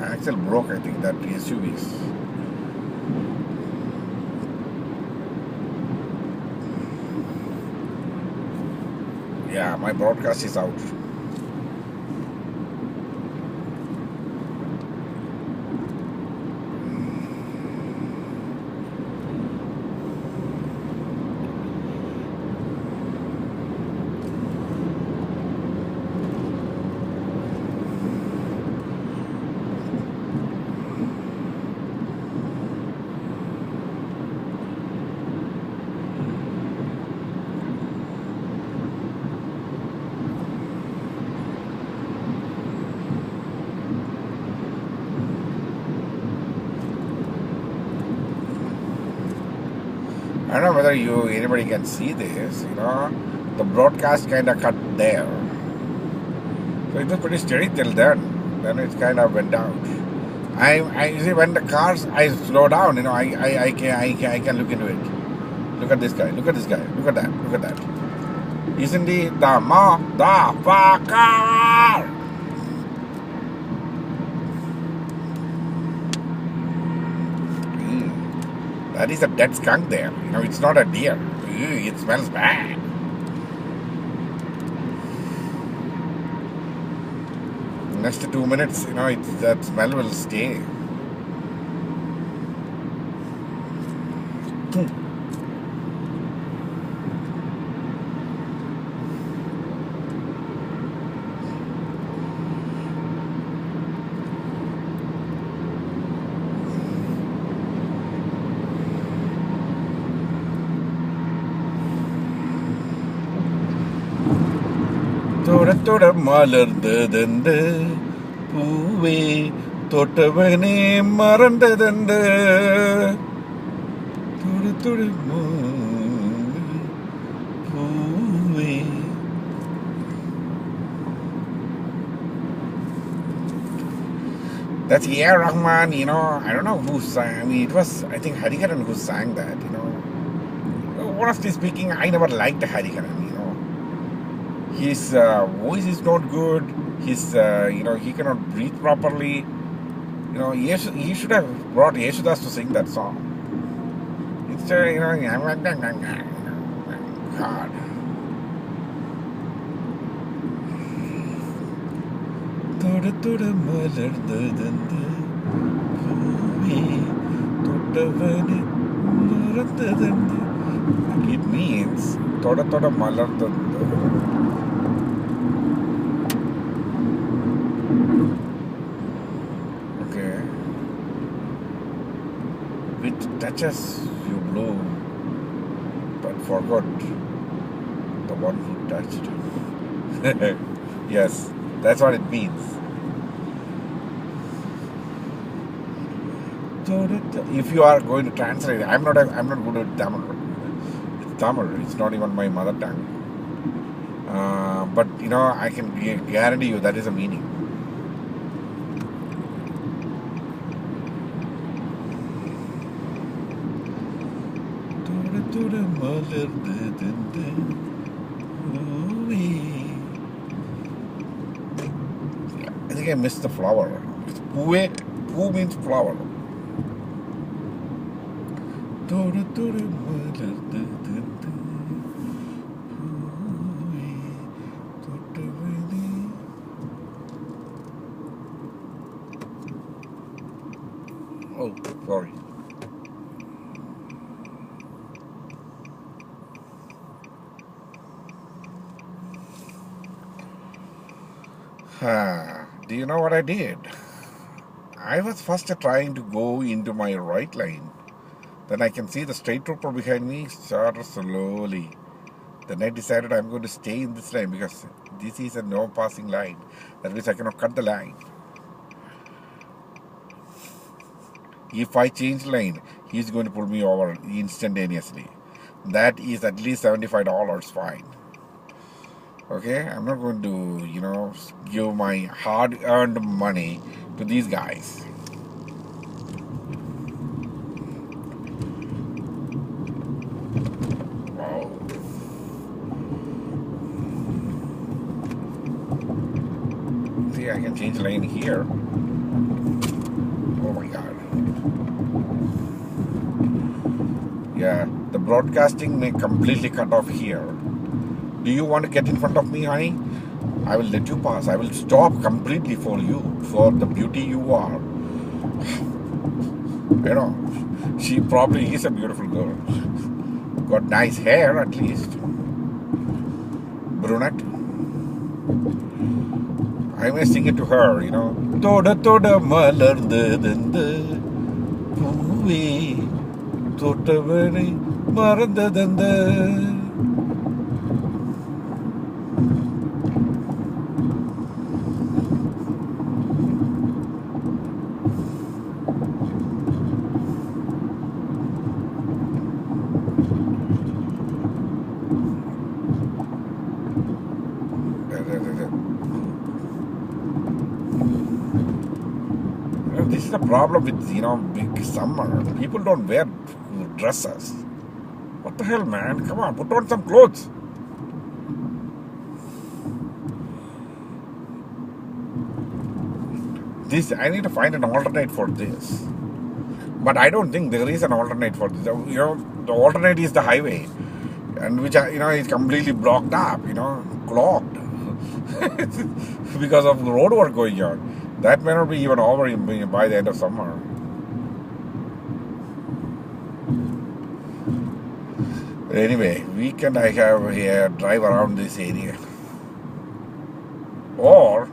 Axle broke, I think, that SUVs. Yeah, my broadcast is out. I don't know whether anybody can see this. The broadcast kind of cut there, so it was pretty steady till then. Then it kind of went out. I you see when the cars I slow down. I can look into it. Look at this guy. Look at this guy. Look at that. Look at that. Isn't he the motherfucker? That is a dead skunk there. It's not a deer. It smells bad. Next 2 minutes, that smell will stay. தொட மலர்ந்ததென்று பூவே தொட்டவனே மறந்ததென்று தொட பூவே. That's A.R. Rahman, I don't know who sang. I mean, it was, I think, Harikaran who sang that, Honestly speaking, I never liked Harikaran, His voice is not good. He cannot breathe properly. He should have brought Yeshudas to sing that song. Instead, God. தொட மலர்ந்ததென்று பூவே தொட்டவனே மறந்ததென்று. It means தொட மலர்ந்ததென்று. Okay. With touches you blow, but forgot the one who touched. Yes, that's what it means. If you are going to translate, I'm not good at Tamil. It's Tamil. It's not even my mother tongue. But I can guarantee you that is a meaning. I think I missed the flower. Poo means flower. Oh, sorry. Do you know what I did? I was first trying to go into my right lane. Then I can see the state trooper behind me start slowly. Then I decided I'm going to stay in this lane because this is a no passing line. That means I cannot cut the line. If I change lane, he's going to pull me over instantaneously. That is at least $75 fine. Okay, I'm not going to, give my hard-earned money to these guys. Wow. See, I can change lane here. Yeah, the broadcasting may completely cut off here. Do you want to get in front of me, honey? I will let you pass. I will stop completely for you, for the beauty you are. You know, she probably is a beautiful girl. Got nice hair at least. Brunette. I may sing it to her, you know. Toda toda malardadanda பூவே தொட்டவனை மறந்ததந்த. This is the problem with, big summer. People don't wear dresses. What the hell, man? Come on, put on some clothes. I need to find an alternate for this. But I don't think there is an alternate for this. The alternate is the highway, and which, is completely blocked up, clogged because of the road work going on. That may not be even over by the end of summer. Anyway, weekend I have here, drive around this area. Or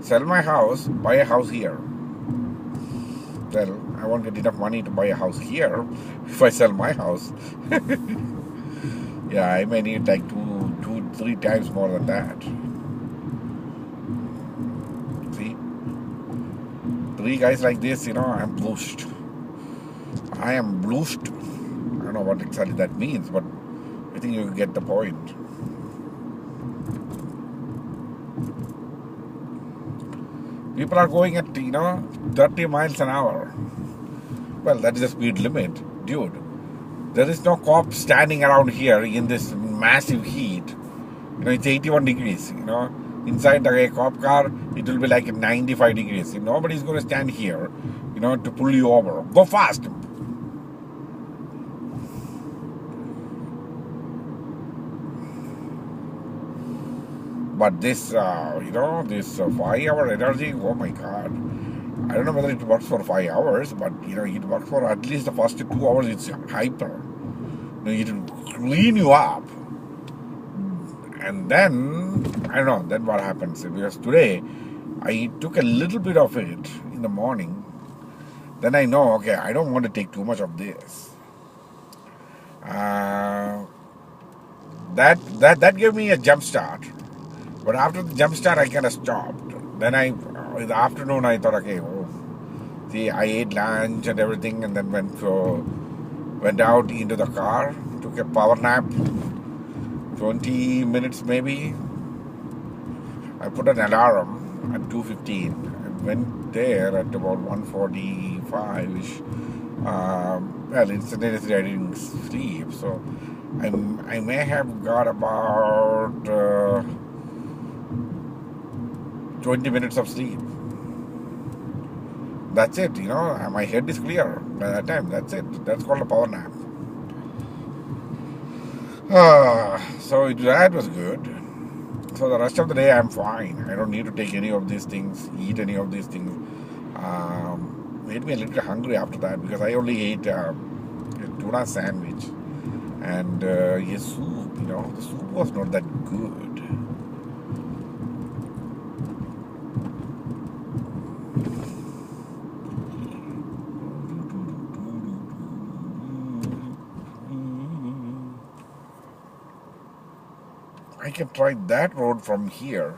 sell my house, buy a house here. Well, I won't get enough money to buy a house here if I sell my house. Yeah, I may need like two, 3 times more than that. See? 3 guys like this, I'm blooshed. I am blooshed. I don't know what exactly that means, but I think you get the point. People are going at, 30 miles an hour. Well, that is the speed limit. Dude, there is no cop standing around here in this massive heat. It's 81 degrees, Inside a cop car, it will be like 95 degrees. Nobody's going to stand here, to pull you over. Go fast. But this, this 5-hour energy, oh my God. I don't know whether it works for 5 hours, but, it works for at least the first 2 hours. It's hyper. It will clean you up. And then, I don't know, then what happens? Because today, I took a little bit of it in the morning. Then I know, okay, I don't want to take too much of this. That gave me a jump start. But after the jump start, I kind of stopped. Then in the afternoon, I thought, okay, see, I ate lunch and everything, and then went out into the car, took a power nap, 20 minutes maybe. I put an alarm at 2:15 and went there at about 1:45-ish. Well, incidentally, I didn't sleep, so I may have got about 20 minutes of sleep. That's it, my head is clear by that time. That's it. That's called a power nap. So that was good. So the rest of the day I'm fine. I don't need to take any of these things, eat any of these things. Made me a little hungry after that because I only ate a tuna sandwich and a soup. The soup was not that good. I can try that road from here,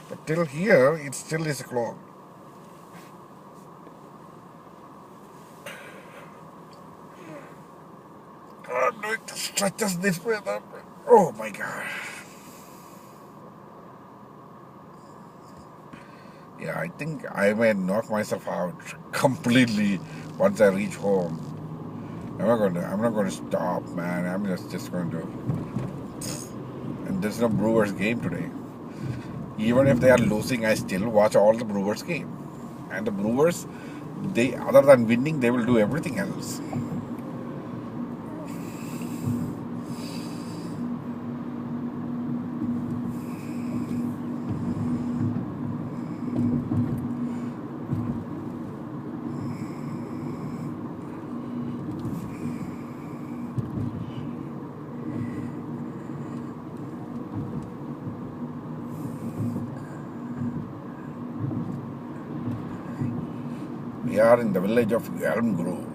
but till here it still is clogged. I'm doing the stretches this way. Oh my God. Yeah, I think I may knock myself out completely once I reach home. I'm not going to stop, man. I'm just going to. And there's no Brewers game today. Even if they are losing, I still watch all the Brewers game. And the Brewers, They, other than winning, they will do everything else. We are in the village of Elm Grove.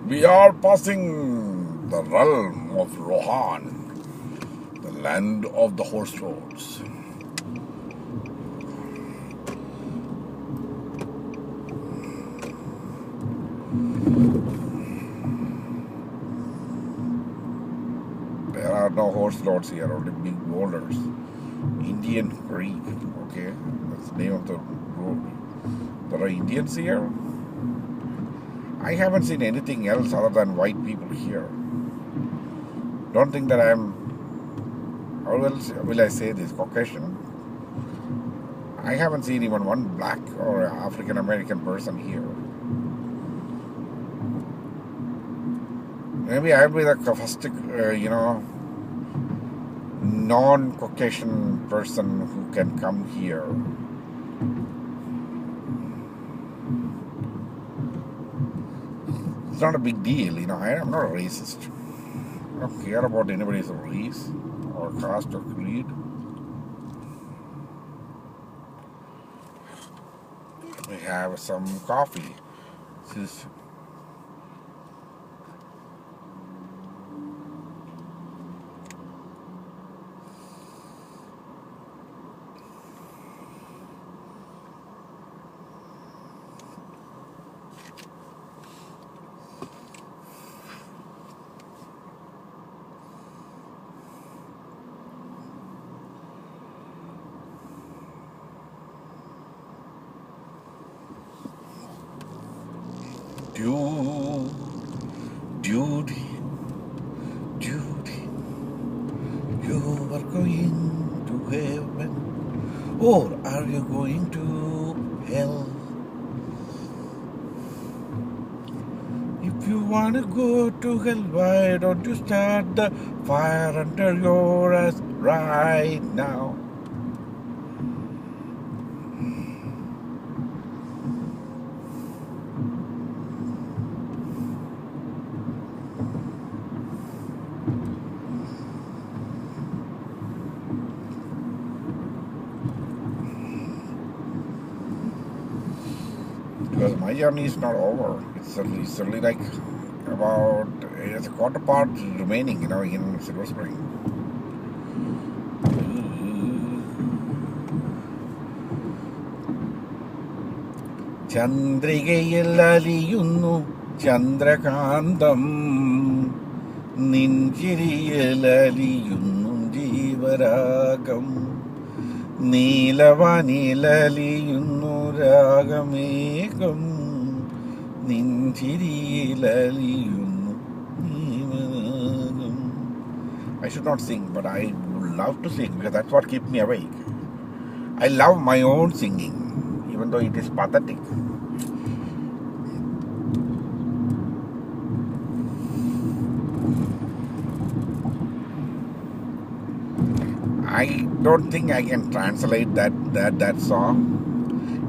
We are passing the realm of Rohan, the land of the horse roads. There are no horse roads here, only big boulders. Indian Creek, okay, that's the name of the road. There are Indians here. I haven't seen anything else other than white people here. Don't think that I'm, how else will I say this, Caucasian. I haven't seen even one black or African American person here. Maybe I'll be the first, non-Caucasian person who can come here. It's not a big deal, I'm not a racist. I don't care about anybody's race or caste or creed. We have some coffee. This is Judy, you are going to heaven, or are you going to hell? If you want to go to hell, why don't you start the fire under your ass right now? Because my journey is not over. It's only like it's a quarter part remaining, in Silver Spring. Chandrigayil aliyunnu Chandrakandam Ninchiriyil aliyunnu Jeevaragam Neelavanil aliyunnu Ragamekam Ninchiriyil aliyunnu Jeevaragam. I should not sing, but I would love to sing because that's what keeps me awake. I love my own singing, even though it is pathetic. I don't think I can translate that song.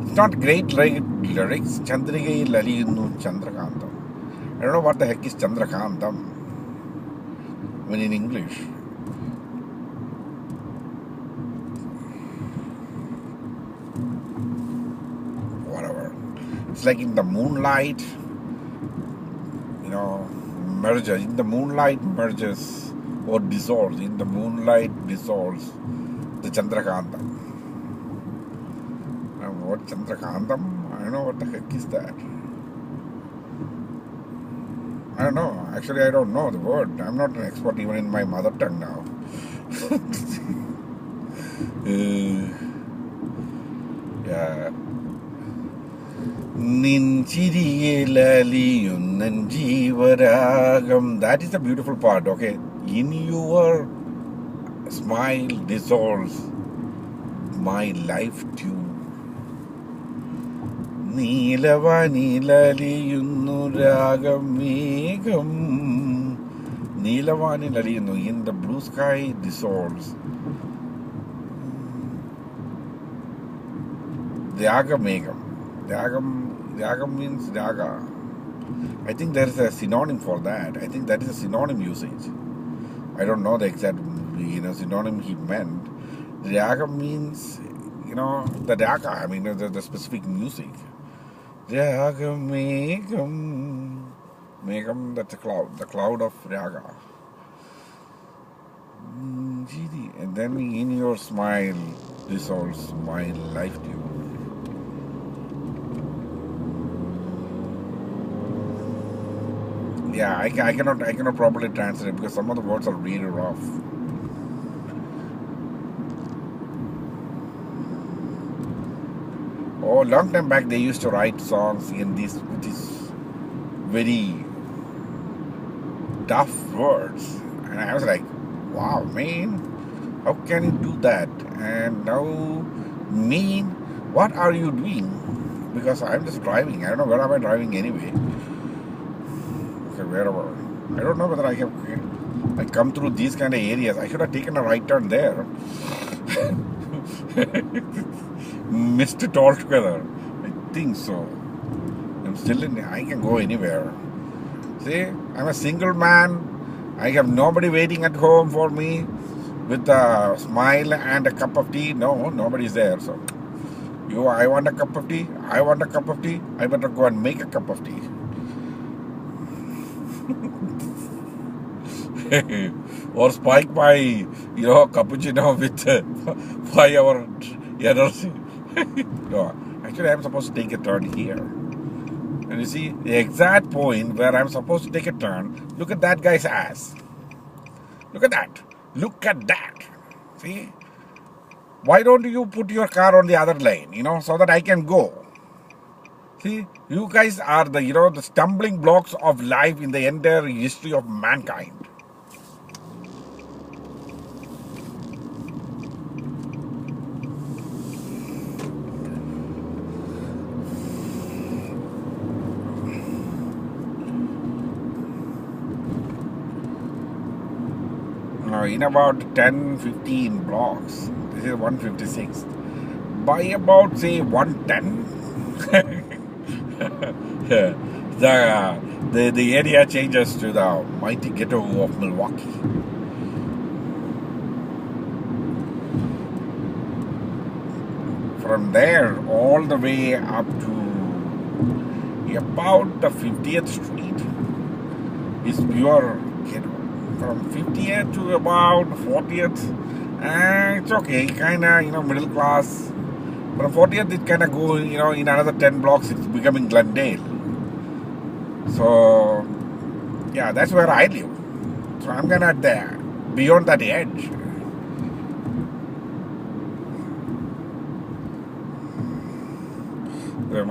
It's not great lyrics. Chandrigay Lalinu Chandrakantam. I don't know what the heck is Chandrakantam. I mean in English. Whatever. It's like in the moonlight, merges. In the moonlight merges or dissolves. In the moonlight dissolves the Chandrakandam. What Chandrakandam? I don't know what the heck is that. I don't know. Actually, I don't know the word. I'm not an expert even in my mother tongue now. Yeah. Ninchiriyelaliunnan jeevaragam. That is the beautiful part, okay? In your smile dissolves my life tune. നീലവാനിലലിയുന്നു രാഗമേഘം. നീലവാനിലലിയുന്നു. In the blue sky dissolves. Ragamegam. Ragam means raga. I think there is a synonym for that. I think that is a synonym usage. I don't know the exact synonym he meant. Raga means the raga. I mean the specific music. Ragamegam. Megam, that's a cloud. The cloud of raga. And then in your smile dissolves my life tune. Yeah, I cannot properly translate because some of the words are really rough. Oh, long time back they used to write songs in these very tough words, and I was like, wow, man, how can you do that? And now, man, what are you doing? Because I'm just driving. I don't know where am I driving anyway. Wherever. I don't know whether I come through these kind of areas. I should have taken a right turn there. Missed it altogether. I think so. I'm still I can go anywhere. See, I'm a single man. I have nobody waiting at home for me with a smile and a cup of tea. No, nobody's there. So, I want a cup of tea. I want a cup of tea. I better go and make a cup of tea. Or spike my cappuccino with 5 hour energy. No, actually I'm supposed to take a turn here, and you see the exact point where I'm supposed to take a turn. Look at that guy's ass. Look at that. Look at that. See, why don't you put your car on the other lane, so that I can go? See, you guys are the stumbling blocks of life in the entire history of mankind. In about 10-15 blocks, this is 156. By about say 110, the area changes to the mighty ghetto of Milwaukee. From there, all the way up to about the 50th Street is pure ghetto. From 50th to about 40th, it's okay, kind of, middle class. From 40th, it kind of go, in another 10 blocks, it's becoming Glendale. So, yeah, that's where I live. So I'm kind of there, beyond that edge.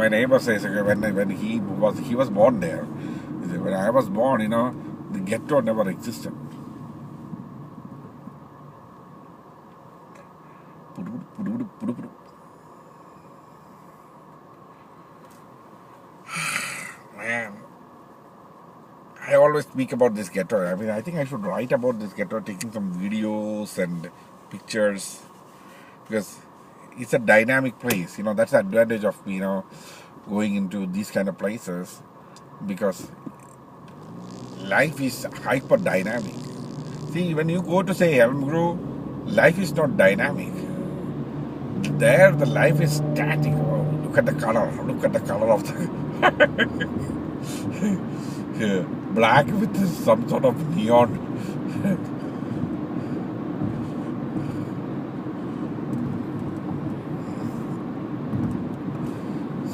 My neighbor says when he was born there, when I was born, the ghetto never existed. Man, I always speak about this ghetto. I mean, I think I should write about this ghetto, taking some videos and pictures, because it's a dynamic place. That's the advantage of going into these kind of places, because life is hyper dynamic. See, when you go to say Elm Grove, life is not dynamic. There, the life is static. Oh, look at the color. Look at the color of the black with some sort of neon.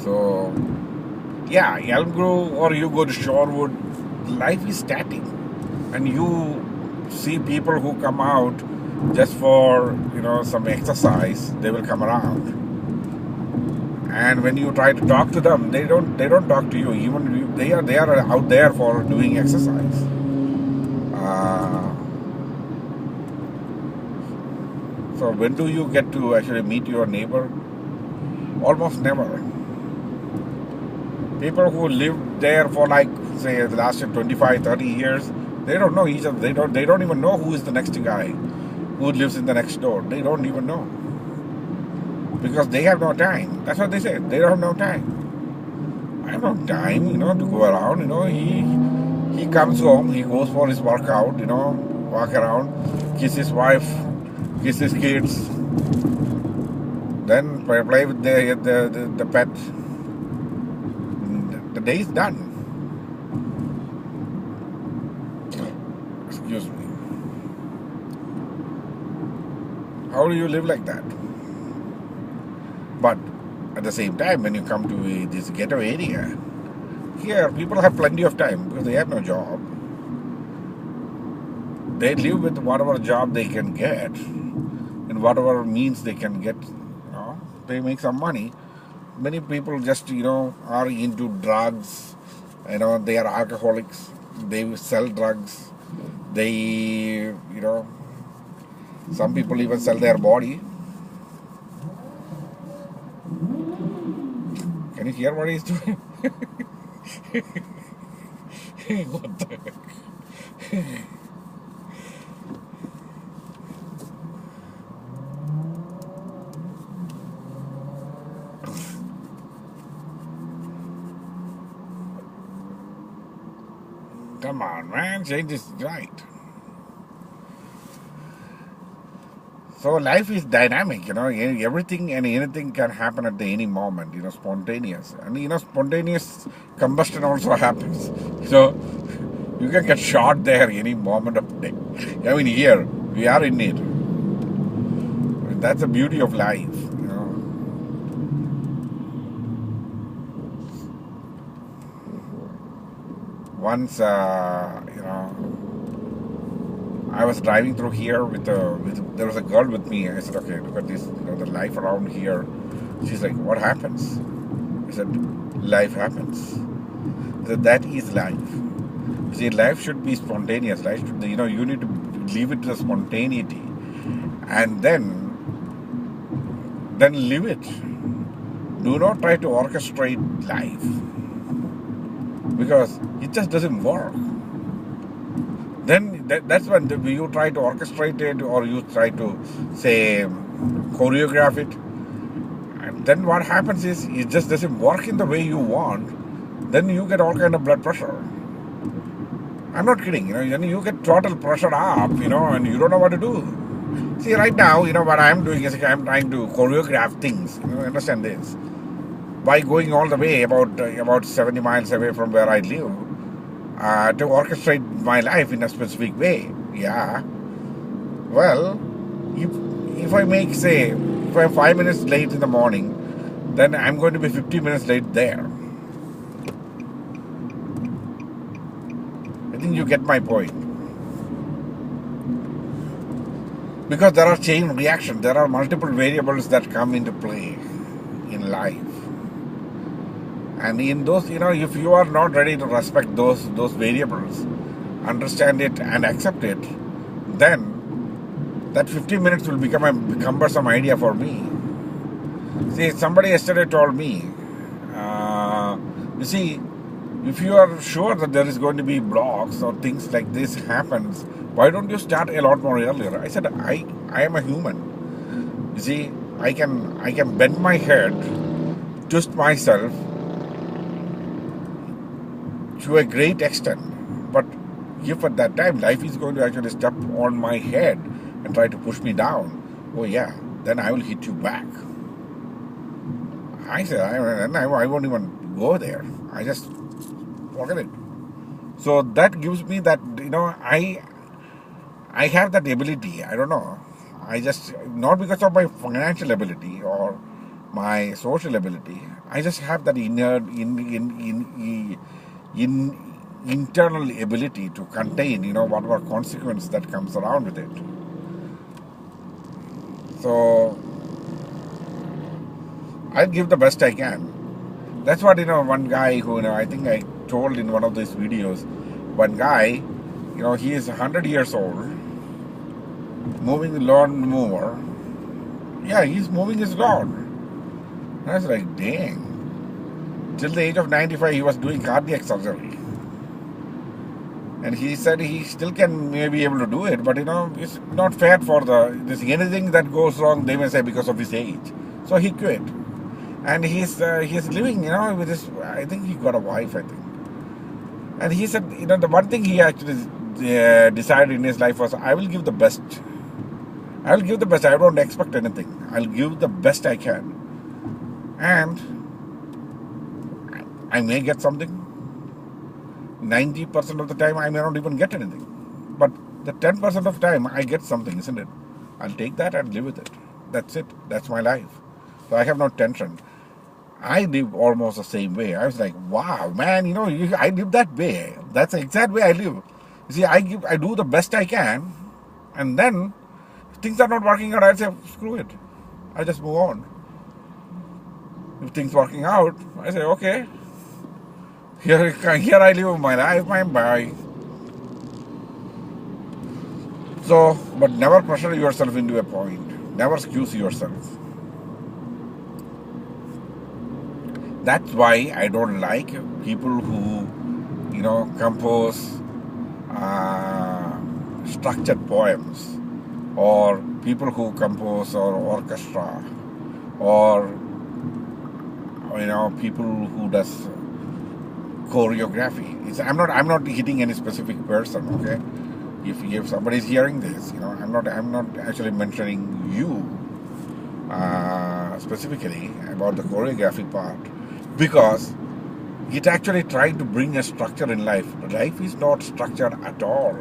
So, yeah, Elm Grove, or you go to Shorewood, life is static, and you see people who come out just for some exercise. They will come around, and when you try to talk to them, they don't talk to you. Even they are out there for doing exercise. So So when do you get to actually meet your neighbor? Almost never. People who live there for like, say, the last 25, 30 years, they don't know each other. They don't even know who is the next guy who lives in the next door. They don't even know. Because they have no time. That's what they say. They don't have no time. I have no time, to go around. He comes home, he goes for his workout, walk around, kiss his wife, kiss his kids, then play with the pet. The day is done. Excuse me. How do you live like that? But at the same time, when you come to this ghetto area, here people have plenty of time because they have no job. They live with whatever job they can get and whatever means they can get. They make some money. Many people just are into drugs. They are alcoholics. They sell drugs. They some people even sell their body. Can you hear what he's doing? What the heck? Come on, man, change is right. So life is dynamic, everything and anything can happen at any moment, spontaneous. And spontaneous combustion also happens. You can get shot there any moment of the day. I mean, here, we are in it. That's the beauty of life, Once, I was driving through here there was a girl with me. I said, okay, look at this, the life around here. She's like, what happens? I said, life happens. I said, that is life. You see, life should be spontaneous. Life should, you need to leave it to the spontaneity. And then live it. Do not try to orchestrate life. Because it just doesn't work. Then that's when you try to orchestrate it or you try to, say, choreograph it. And then what happens is it just doesn't work in the way you want. Then you get all kind of blood pressure. I'm not kidding. Then you get total pressure up, and you don't know what to do. See, right now, what I'm doing is I'm trying to choreograph things. Understand this? By going all the way about 70 miles away from where I live, to orchestrate my life in a specific way. Yeah. Well, if I make, say, if I'm 5 minutes late in the morning, then I'm going to be 50 minutes late there. I think you get my point. Because there are chain reactions, there are multiple variables that come into play in life. And in those, if you are not ready to respect those variables, understand it and accept it, then that 15 minutes will become a cumbersome idea for me. See, somebody yesterday told me, you see, if you are sure that there is going to be blocks or things like this happens, why don't you start a lot more earlier? I said, I am a human. You see, I can bend my head, twist myself, to a great extent, but if at that time life is going to actually step on my head and try to push me down, oh yeah, then I will hit you back. I said, I won't even go there. I just forget it. So that gives me that, I have that ability. I don't know. I just, not because of my financial ability or my social ability, I just have that internal ability to contain, whatever consequence that comes around with it. So I'll give the best I can. That's what, one guy who, I think I told in one of these videos, one guy, he is 100 years old, moving the lawnmower, Yeah, he's moving his rod. I was like, dang. Till the age of 95, he was doing cardiac surgery. And he said he still can maybe able to do it, but it's not fair for this anything that goes wrong, they may say because of his age. So he quit. And he's living, with his, I think he got a wife, I think. And he said, the one thing he actually decided in his life was, I will give the best. I will give the best. I don't expect anything. I'll give the best I can. And I may get something. 90% of the time, I may not even get anything. But the 10% of the time, I get something, isn't it? I'll take that and live with it. That's it. That's my life. So I have no tension. I live almost the same way. I was like, wow, man, I live that way. That's the exact way I live. You see, I do the best I can, and then if things are not working out, I say, screw it. I just move on. If things working out, I say, okay, here I live my life, bye. So, but never pressure yourself into a point. Never excuse yourself. That's why I don't like people who, compose structured poems, or people who compose or orchestra, or people who does choreography. I'm not hitting any specific person. Okay, if somebody is hearing this, I'm not actually mentioning you specifically about the choreography part, because it actually tried to bring a structure in life. Life is not structured at all.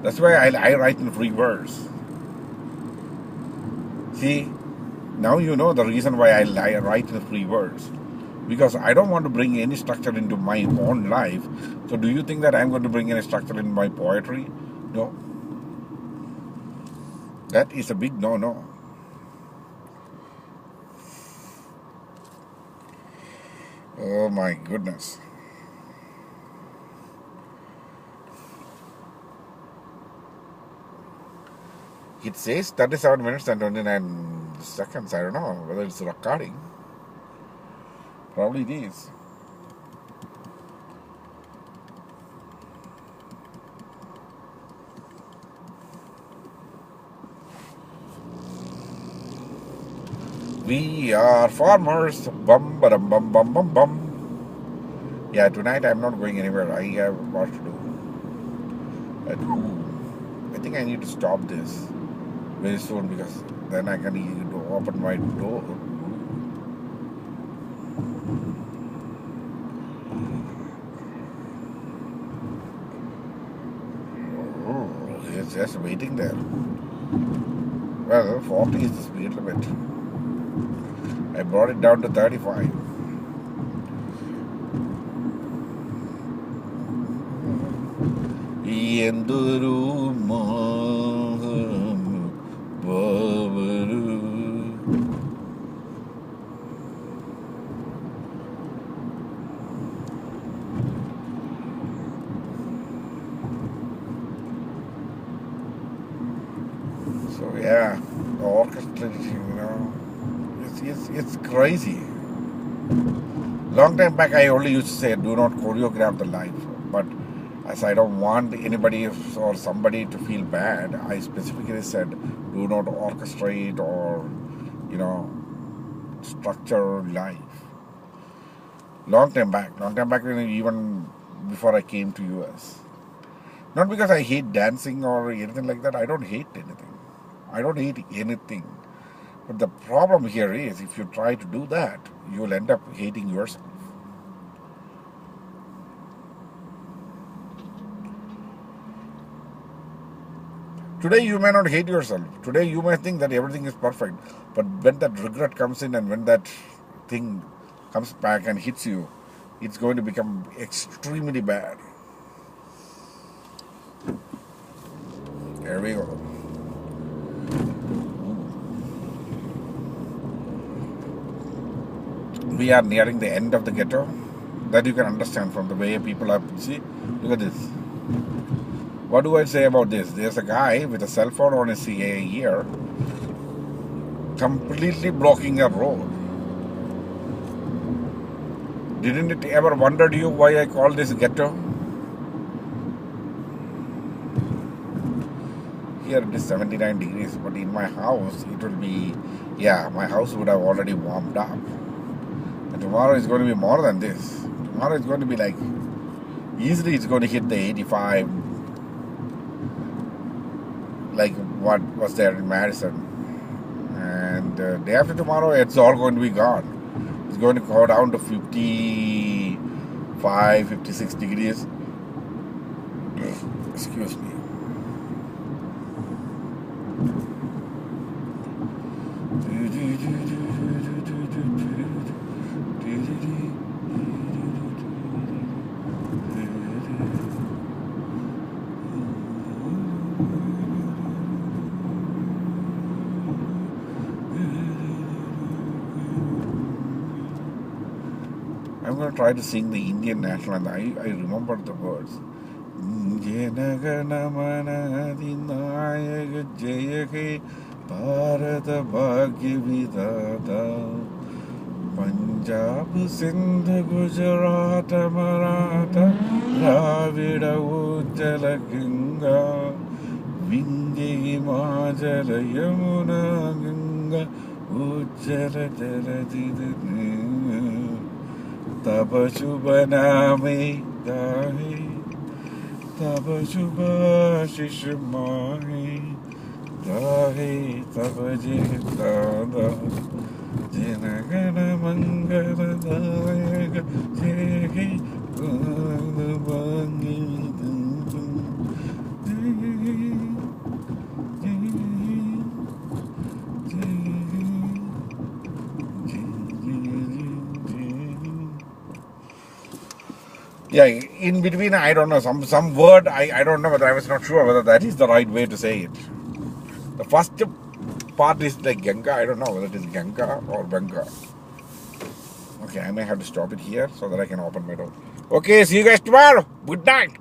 That's why I write in free verse. See, now you know the reason why I write in free verse. Because I don't want to bring any structure into my own life. So do you think that I'm going to bring any structure in my poetry? No. That is a big no-no. Oh my goodness. It says 37 minutes and 29 seconds. I don't know whether it's recording. Probably it is. We are farmers. Bum, ba-dum, bum, bum, bum, bum. Yeah, tonight I'm not going anywhere. I have what to do. I think I need to stop this very soon, because then I can open my door. Oh, it's just waiting there. Well, 40 is the speed limit. I brought it down to 35. Enduru maham bavaru. So yeah, the orchestra, it's crazy. Long time back, I only used to say, do not choreograph the life. But as I don't want anybody or somebody to feel bad, I specifically said, do not orchestrate or, structure life. Long time back, even before I came to US. Not because I hate dancing or anything like that. I don't hate anything. But the problem here is, if you try to do that, you will end up hating yourself. Today you may not hate yourself. Today you may think that everything is perfect. But when that regret comes in and when that thing comes back and hits you, it's going to become extremely bad. There we go. We are nearing the end of the ghetto. That you can understand from the way people are. See, look at this. What do I say about this? There's a guy with a cell phone on his ear, completely blocking a road. Didn't it ever wonder you why I call this ghetto? Here it is 79 degrees, but in my house it will be, yeah, my house would have already warmed up. And tomorrow is going to be more than this. Tomorrow is going to be like, easily it's going to hit the 85, like what was there in Madison. And day after tomorrow, it's all going to be gone. It's going to go down to 55, 56 degrees. Excuse me. I'm going to try to sing the Indian national anthem. I remember the words. Janaganamana Jayake Bharata Bhagya Vidata Punjab Sindh Gujarat Maratha Dravida Ujjala Ganga Vindhya Himachala Yamuna Ganga Ujjala Jaladidana Taba Shubha Name Gahe Taba Shubha Shishmahe Gahe Taba Jeta Janagana Mangala Dayaka Jai Gana Bangi Yeah, in between, I don't know, some word, I don't know, but I was not sure whether that is the right way to say it. The first part is like Ganga, I don't know whether it is Ganga or Ganga. Okay, I may have to stop it here so that I can open my door. Okay, see you guys tomorrow. Good night.